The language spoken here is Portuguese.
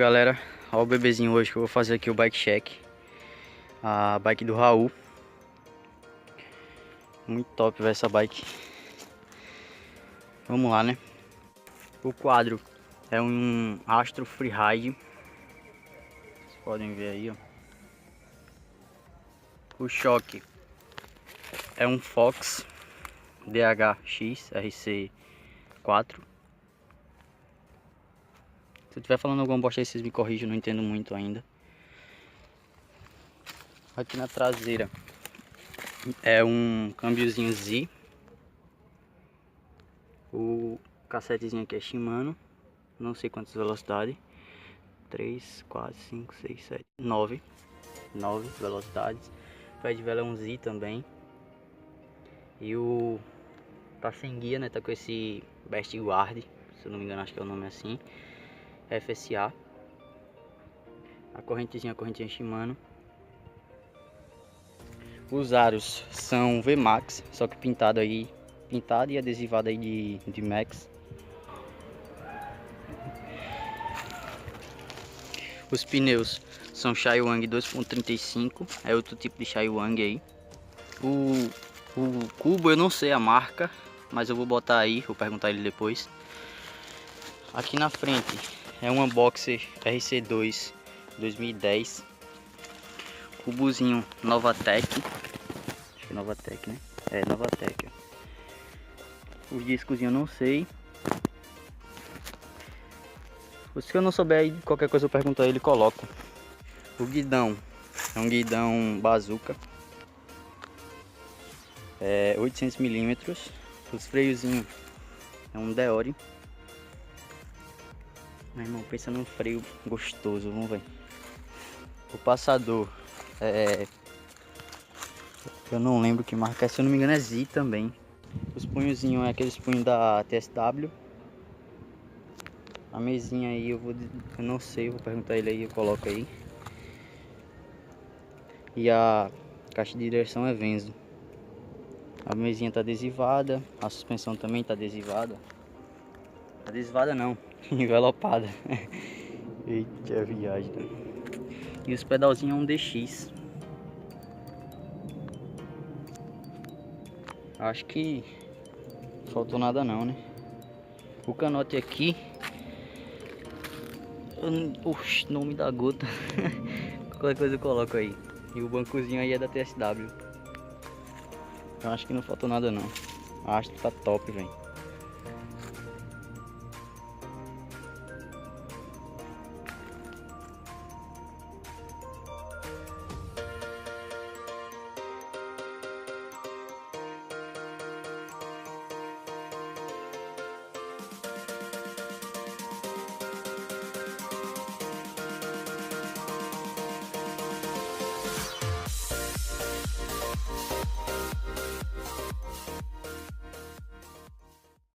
galera, olha o bebezinho hoje que eu vou fazer aqui o bike check. A bike do Raul. Muito top, velho, essa bike. Vamos lá, né? O quadro é um Astro Freeride. Vocês podem ver aí, ó. O choque é um Fox DHX RC4. Se eu estiver falando alguma bosta aí, vocês me corrijam, não entendo muito ainda. Aqui na traseira é um câmbiozinho Z. O cassetezinho aqui é Shimano. Não sei quantas velocidades. 3, 4, 5, 6, 7, 9 velocidades. O pé de vela é um Z também. E o... tá sem guia, né? Tá com esse Best Guard, se eu não me engano, acho que é o nome assim. FSA. A correntezinha Shimano. Os aros são VMAX, só que pintado aí, pintado e adesivado aí de Max. Os pneus são Shaiwang 2.35, é outro tipo de Shaiwang aí. O cubo eu não sei a marca, mas eu vou botar aí, vou perguntar ele depois. Aqui na frente é uma Boxer RC2 2010. Cubozinho Novatec. Acho que é Novatec, né? É, Novatec. Os discozinhos eu não sei. Se eu não souber aí, qualquer coisa eu pergunto a ele, coloco. O guidão é um guidão Bazooka. É 800 mm. Os freiozinhos é um Deore. Meu irmão, pensa num freio gostoso, vamos ver. O passador é... eu não lembro que marca, se eu não me engano é Z também. Os punhozinhos é aqueles punhos da TSW. A mesinha aí eu não sei, vou perguntar ele aí, eu coloco aí. E a caixa de direção é Venzo. A mesinha tá adesivada, a suspensão também tá adesivada. Adesivada não, envelopada. Eita viagem. E os pedalzinhos é um DX. Acho que faltou nada não, né? O canote aqui, oxe, nome da gota. Qualquer coisa eu coloco aí. E o bancozinho aí é da TSW. Eu acho que não faltou nada não. Acho que tá top, velho.